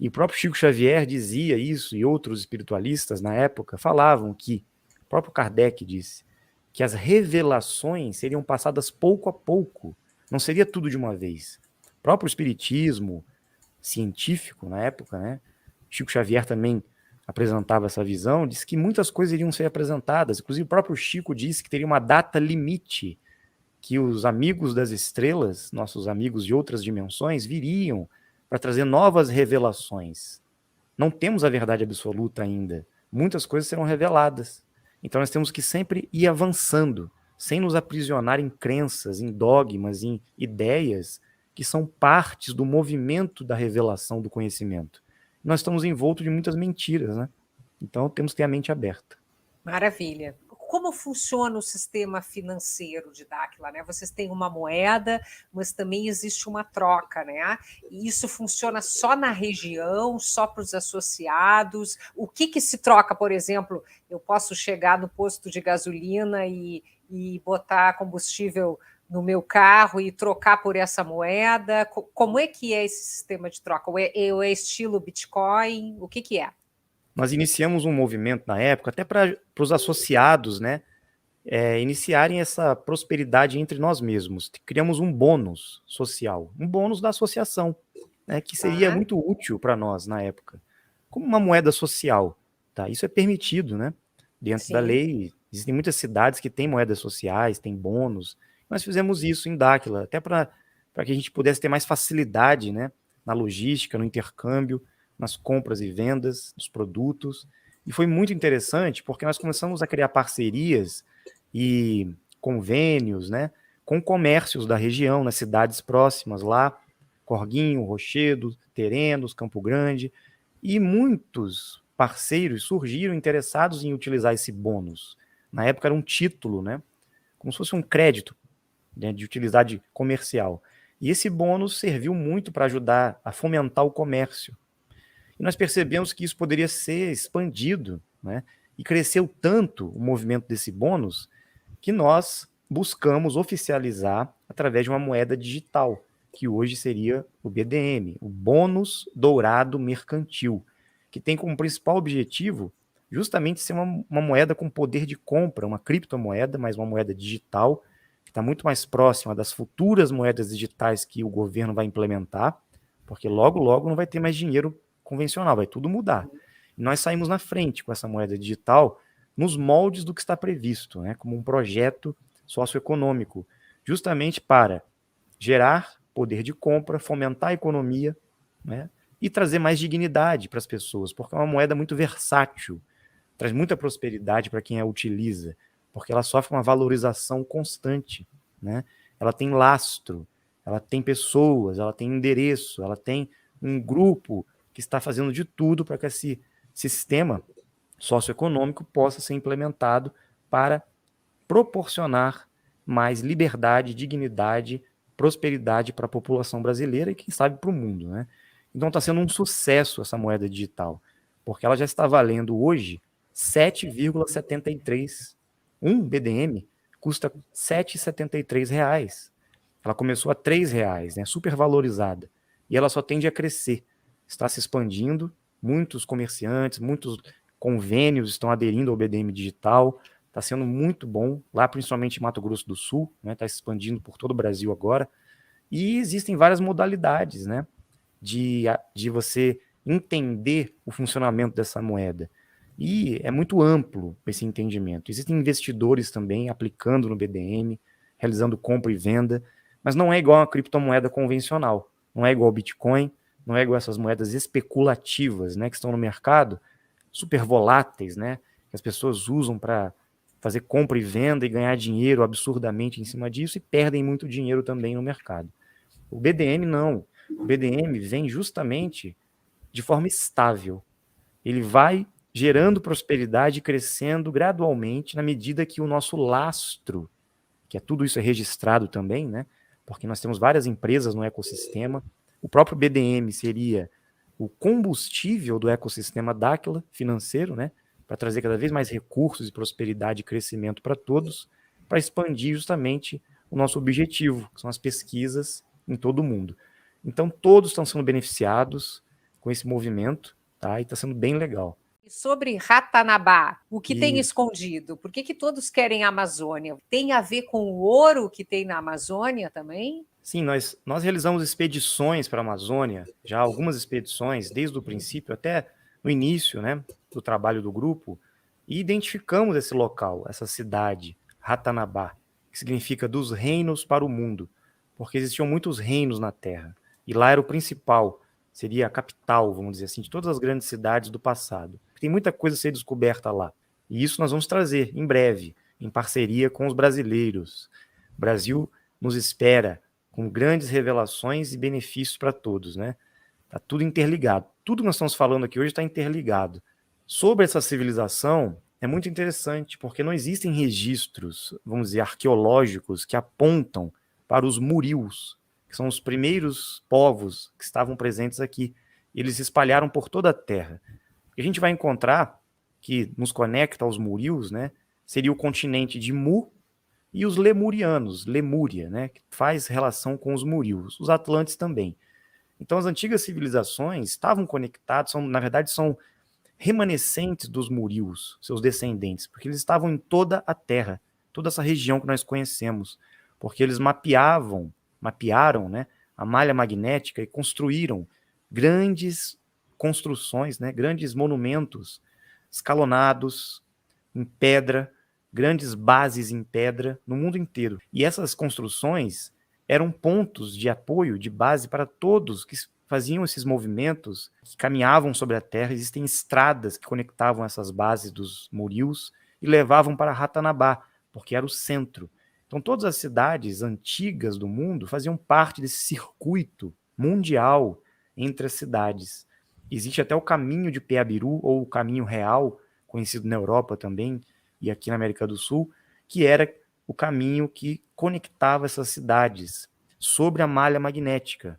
E o próprio Chico Xavier dizia isso, e outros espiritualistas na época falavam que, o próprio Kardec disse, que as revelações seriam passadas pouco a pouco, não seria tudo de uma vez. O próprio espiritismo científico na época, né? Chico Xavier também apresentava essa visão, disse que muitas coisas iriam ser apresentadas, inclusive o próprio Chico disse que teria uma data limite, que os amigos das estrelas, nossos amigos de outras dimensões, viriam para trazer novas revelações. Não temos a verdade absoluta ainda. Muitas coisas serão reveladas. Então nós temos que sempre ir avançando, sem nos aprisionar em crenças, em dogmas, em ideias que são partes do movimento da revelação do conhecimento. Nós estamos envoltos de muitas mentiras, né? Então temos que ter a mente aberta. Maravilha. Como funciona o sistema financeiro de Dáquila, né? Vocês têm uma moeda, mas também existe uma troca, né? E isso funciona só na região, só para os associados. O que se troca, por exemplo? Eu posso chegar no posto de gasolina e botar combustível no meu carro e trocar por essa moeda? Como é que é esse sistema de troca? É estilo Bitcoin? O que é? Nós iniciamos um movimento na época, até para os associados, né, iniciarem essa prosperidade entre nós mesmos. Criamos um bônus social, um bônus da associação, né, que seria muito útil para nós na época, como uma moeda social. Tá? Isso é permitido, né? Dentro da lei, existem muitas cidades que têm moedas sociais, têm bônus. Nós fizemos isso em Dáquila, até para que a gente pudesse ter mais facilidade, né, na logística, no intercâmbio, nas compras e vendas dos produtos. E foi muito interessante, porque nós começamos a criar parcerias e convênios, né, com comércios da região, nas cidades próximas lá, Corguinho, Rochedo, Terenos, Campo Grande, e muitos parceiros surgiram interessados em utilizar esse bônus. Na época era um título, né, como se fosse um crédito, né, de utilidade comercial. E esse bônus serviu muito para ajudar a fomentar o comércio. E nós percebemos que isso poderia ser expandido, né, e cresceu tanto o movimento desse bônus que nós buscamos oficializar através de uma moeda digital, que hoje seria o BDM, o Bônus Dourado Mercantil, que tem como principal objetivo justamente ser uma moeda com poder de compra, uma criptomoeda, mas uma moeda digital, que está muito mais próxima das futuras moedas digitais que o governo vai implementar, porque logo, logo não vai ter mais dinheiro convencional, vai tudo mudar. E nós saímos na frente com essa moeda digital nos moldes do que está previsto, né, como um projeto socioeconômico, justamente para gerar poder de compra, fomentar a economia, né, e trazer mais dignidade para as pessoas, porque é uma moeda muito versátil, traz muita prosperidade para quem a utiliza, porque ela sofre uma valorização constante, né? Ela tem lastro, ela tem pessoas, ela tem endereço, ela tem um grupo que está fazendo de tudo para que esse sistema socioeconômico possa ser implementado para proporcionar mais liberdade, dignidade, prosperidade para a população brasileira e, quem sabe, para o mundo, né? Então está sendo um sucesso essa moeda digital, porque ela já está valendo hoje 7,73. Um BDM custa R$ 7,73. Ela começou a R$ 3, né? Super valorizada. E ela só tende a crescer. Está se expandindo, muitos comerciantes, muitos convênios estão aderindo ao BDM digital, está sendo muito bom, lá principalmente em Mato Grosso do Sul, né, está se expandindo por todo o Brasil agora, e existem várias modalidades, né, de você entender o funcionamento dessa moeda, e é muito amplo esse entendimento. Existem investidores também aplicando no BDM, realizando compra e venda, mas não é igual a criptomoeda convencional, não é igual ao Bitcoin, não é igual a essas moedas especulativas, né, que estão no mercado, super voláteis, né, que as pessoas usam para fazer compra e venda e ganhar dinheiro absurdamente em cima disso e perdem muito dinheiro também no mercado. O BDM não. O BDM vem justamente de forma estável. Ele vai gerando prosperidade e crescendo gradualmente na medida que o nosso lastro, que é tudo isso é registrado também, né, porque nós temos várias empresas no ecossistema, o próprio BDM seria o combustível do ecossistema Dáquila financeiro, né, para trazer cada vez mais recursos e prosperidade e crescimento para todos, para expandir justamente o nosso objetivo, que são as pesquisas em todo o mundo. Então, todos estão sendo beneficiados com esse movimento, tá? E está sendo bem legal. E sobre Ratanabá, o que tem escondido? Por que todos querem a Amazônia? Tem a ver com o ouro que tem na Amazônia também? Sim, nós realizamos expedições para a Amazônia, já algumas expedições, desde o princípio até no início, né, do trabalho do grupo, e identificamos esse local, essa cidade, Ratanabá, que significa dos reinos para o mundo, porque existiam muitos reinos na Terra, e lá era o principal, seria a capital, vamos dizer assim, de todas as grandes cidades do passado. Tem muita coisa a ser descoberta lá, e isso nós vamos trazer em breve, em parceria com os brasileiros. O Brasil nos espera com grandes revelações e benefícios para todos, né? Tá tudo interligado. Tudo que nós estamos falando aqui hoje está interligado. Sobre essa civilização, é muito interessante, porque não existem registros, vamos dizer, arqueológicos que apontam para os Murius, que são os primeiros povos que estavam presentes aqui. Eles se espalharam por toda a Terra. O que a gente vai encontrar, que nos conecta aos Murius, né, seria o continente de Mu, e os lemurianos, Lemúria, né, que faz relação com os Murios, os Atlantes também. Então as antigas civilizações estavam conectadas, na verdade são remanescentes dos Murios, seus descendentes, porque eles estavam em toda a Terra, toda essa região que nós conhecemos, porque eles mapearam, né, a malha magnética e construíram grandes construções, né, grandes monumentos escalonados em pedra, grandes bases em pedra no mundo inteiro. E essas construções eram pontos de apoio, de base para todos que faziam esses movimentos, que caminhavam sobre a terra. Existem estradas que conectavam essas bases dos Murius e levavam para Ratanabá, porque era o centro. Então todas as cidades antigas do mundo faziam parte desse circuito mundial entre as cidades. Existe até o caminho de Peabiru, ou o caminho real, conhecido na Europa também, e aqui na América do Sul, que era o caminho que conectava essas cidades sobre a malha magnética.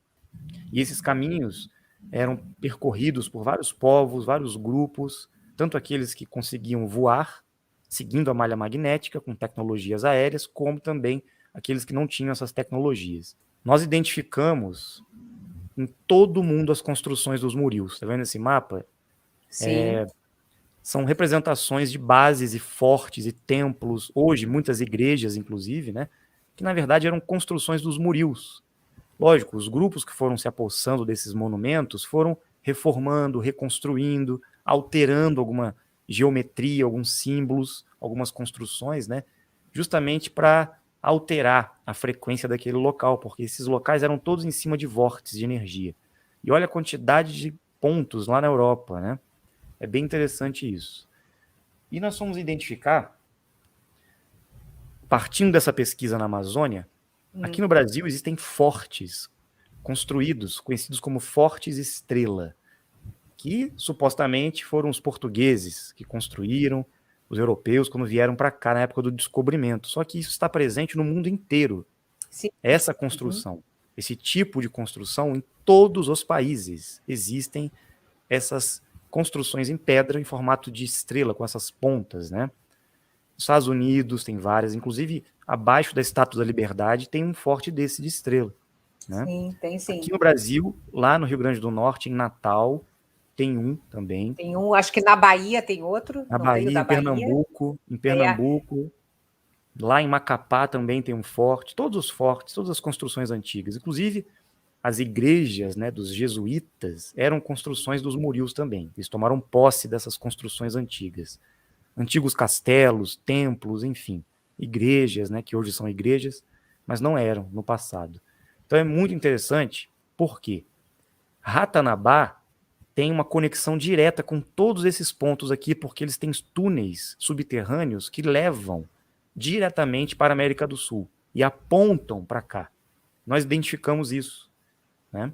E esses caminhos eram percorridos por vários povos, vários grupos, tanto aqueles que conseguiam voar, seguindo a malha magnética, com tecnologias aéreas, como também aqueles que não tinham essas tecnologias. Nós identificamos em todo o mundo as construções dos Murius. Está vendo esse mapa? Sim. São representações de bases e fortes e templos, hoje muitas igrejas, inclusive, né, que na verdade eram construções dos Murius. Lógico, os grupos que foram se apossando desses monumentos foram reformando, reconstruindo, alterando alguma geometria, alguns símbolos, algumas construções, né, justamente para alterar a frequência daquele local, porque esses locais eram todos em cima de vórtices de energia. E olha a quantidade de pontos lá na Europa, né? É bem interessante isso. E nós fomos identificar, partindo dessa pesquisa na Amazônia, aqui no Brasil existem fortes construídos, conhecidos como Fortes Estrela, que supostamente foram os portugueses que construíram, os europeus, quando vieram para cá na época do descobrimento. Só que isso está presente no mundo inteiro. Sim. Essa construção, esse tipo de construção, em todos os países existem essas construções em pedra em formato de estrela, com essas pontas, né? Nos Estados Unidos tem várias, inclusive abaixo da Estátua da Liberdade tem um forte desse de estrela, né? Sim, tem sim. Aqui no Brasil, lá no Rio Grande do Norte, em Natal, tem um também. Tem um, acho que na Bahia tem outro. Na no Bahia, meio da em Pernambuco, lá em Macapá também tem um forte. Todos os fortes, todas as construções antigas, inclusive as igrejas, né, dos jesuítas, eram construções dos Murius também. Eles tomaram posse dessas construções antigas. Antigos castelos, templos, enfim, igrejas, né, que hoje são igrejas, mas não eram no passado. Então é muito interessante, porque Ratanabá tem uma conexão direta com todos esses pontos aqui, porque eles têm túneis subterrâneos que levam diretamente para a América do Sul e apontam para cá. Nós identificamos isso, né?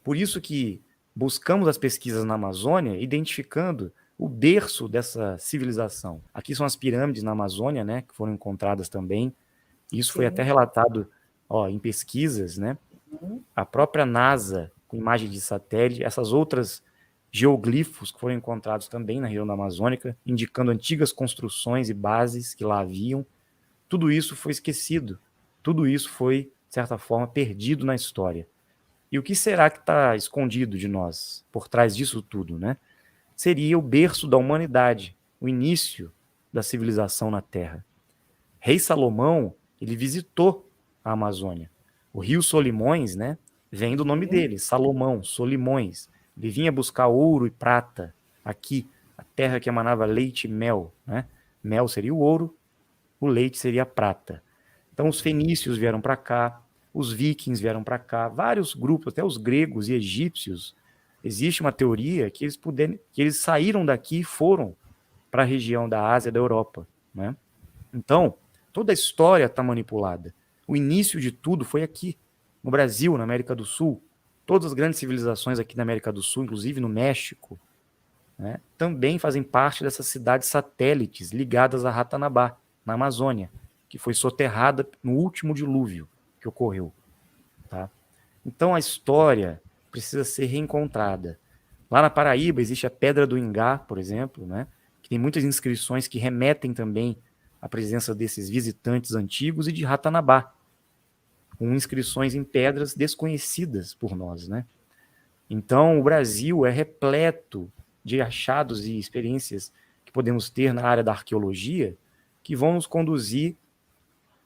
Por isso que buscamos as pesquisas na Amazônia, identificando o berço dessa civilização. Aqui são as pirâmides na Amazônia, né, que foram encontradas também. Isso foi até relatado em pesquisas, né? A própria NASA, com imagem de satélite, essas outras geoglifos que foram encontrados também na região da Amazônica, indicando antigas construções e bases que lá haviam. Tudo isso foi esquecido. Tudo isso foi, de certa forma, perdido na história. E o que será que está escondido de nós, por trás disso tudo, né? Seria o berço da humanidade, o início da civilização na Terra. Rei Salomão, ele visitou a Amazônia. O rio Solimões, né, vem do nome dele, Salomão, Solimões. Ele vinha buscar ouro e prata aqui, a terra que emanava leite e mel, né? Mel seria o ouro, o leite seria a prata. Então os fenícios vieram para cá, os vikings vieram para cá, vários grupos, até os gregos e egípcios. Existe uma teoria que eles saíram daqui e foram para a região da Ásia e da Europa, né? Então, toda a história está manipulada. O início de tudo foi aqui, no Brasil, na América do Sul. Todas as grandes civilizações aqui na América do Sul, inclusive no México, né, também fazem parte dessas cidades satélites ligadas a Ratanabá, na Amazônia, que foi soterrada no último dilúvio que ocorreu. Tá? Então a história precisa ser reencontrada. Lá na Paraíba existe a Pedra do Ingá, por exemplo, né, que tem muitas inscrições que remetem também à presença desses visitantes antigos e de Ratanabá, com inscrições em pedras desconhecidas por nós, né? Então, o Brasil é repleto de achados e experiências que podemos ter na área da arqueologia que vão nos conduzir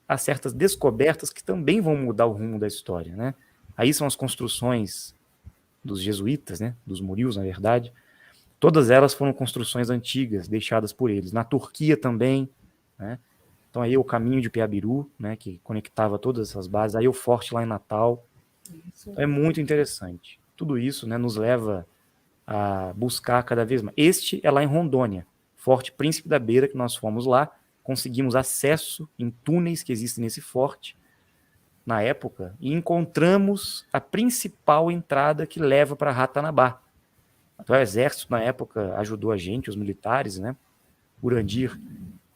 há certas descobertas que também vão mudar o rumo da história, né? Aí são as construções dos jesuítas, né? Dos murios, na verdade. Todas elas foram construções antigas, deixadas por eles. Na Turquia também, né? Então aí o caminho de Piabiru, né? Que conectava todas essas bases. Aí o forte lá em Natal. Então é muito interessante. Tudo isso, né, nos leva a buscar cada vez mais. Este é lá em Rondônia, Forte Príncipe da Beira, que nós fomos lá, conseguimos acesso em túneis que existem nesse forte, na época, e encontramos a principal entrada que leva para Ratanabá. Então, o exército, na época, ajudou a gente, os militares, né? Urandir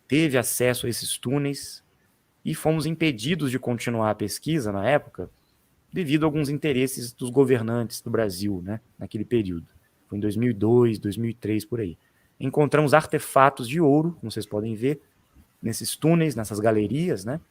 teve acesso a esses túneis e fomos impedidos de continuar a pesquisa, na época, devido a alguns interesses dos governantes do Brasil, né? Naquele período. Foi em 2002, 2003, por aí. Encontramos artefatos de ouro, como vocês podem ver, nesses túneis, nessas galerias, né?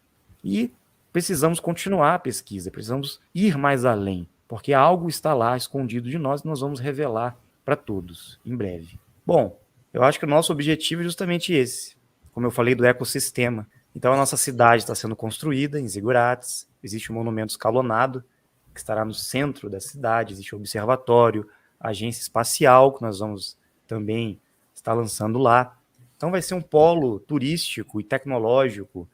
E precisamos continuar a pesquisa, precisamos ir mais além, porque algo está lá escondido de nós e nós vamos revelar para todos em breve. Bom, eu acho que o nosso objetivo é justamente esse, como eu falei do ecossistema. Então a nossa cidade está sendo construída em Zigurates, existe um monumento escalonado que estará no centro da cidade, existe um observatório, a agência espacial que nós vamos também estar lançando lá. Então vai ser um polo turístico e tecnológico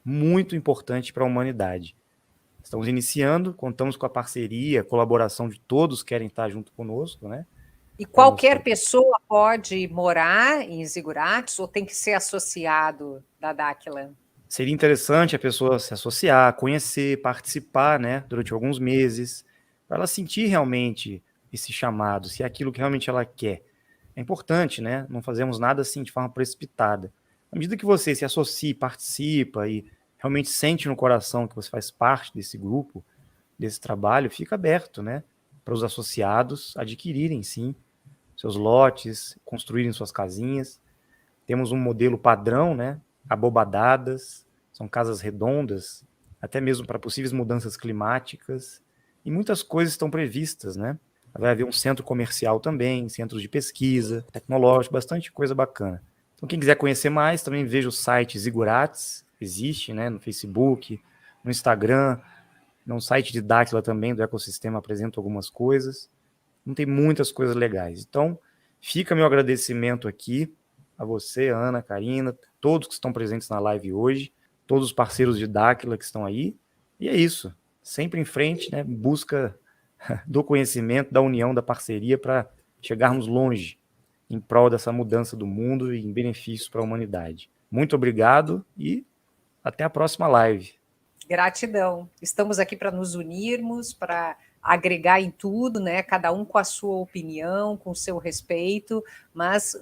muito importante para a humanidade. Estamos iniciando, contamos com a parceria, colaboração de todos que querem estar junto conosco, né? E qualquer pessoa pode morar em Zigurates ou tem que ser associado da Dáquila? Seria interessante a pessoa se associar, conhecer, participar, né, durante alguns meses, para ela sentir realmente esse chamado, se é aquilo que realmente ela quer. É importante, né? Não fazemos nada assim de forma precipitada. À medida que você se associa, participa e realmente sente no coração que você faz parte desse grupo, desse trabalho, fica aberto, né? Para os associados adquirirem, sim, seus lotes, construírem suas casinhas. Temos um modelo padrão, né? Abobadadas, são casas redondas, até mesmo para possíveis mudanças climáticas. E muitas coisas estão previstas, né? Vai haver um centro comercial também, centros de pesquisa, tecnológico, bastante coisa bacana. Então, quem quiser conhecer mais, também veja o site Zigurates, existe, né, no Facebook, no Instagram, no site de Dáquila também, do ecossistema, apresenta algumas coisas. Não tem muitas coisas legais. Então, fica meu agradecimento aqui a você, Ana, Karina, todos que estão presentes na live hoje, todos os parceiros de Dáquila que estão aí. E é isso. Sempre em frente, né, busca do conhecimento, da união, da parceria para chegarmos longe em prol dessa mudança do mundo e em benefício para a humanidade. Muito obrigado e até a próxima live. Gratidão. Estamos aqui para nos unirmos, para agregar em tudo, né? Cada um com a sua opinião, com o seu respeito, mas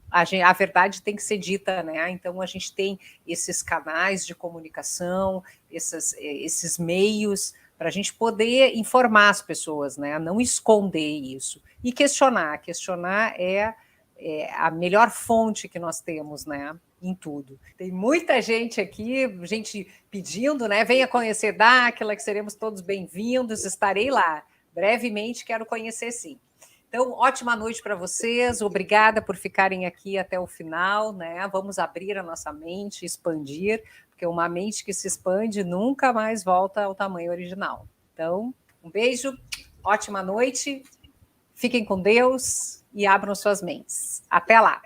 a verdade tem que ser dita, né? Então a gente tem esses canais de comunicação, esses meios para a gente poder informar as pessoas, né? Não esconder isso e questionar. Questionar é a melhor fonte que nós temos, né? Em tudo. Tem muita gente aqui, gente pedindo, né? Venha conhecer Dáquila, que seremos todos bem-vindos. Estarei lá. Brevemente quero conhecer, sim. Então, ótima noite para vocês. Obrigada por ficarem aqui até o final, né? Vamos abrir a nossa mente, expandir, porque uma mente que se expande nunca mais volta ao tamanho original. Então, um beijo, ótima noite. Fiquem com Deus e abram suas mentes. Até lá.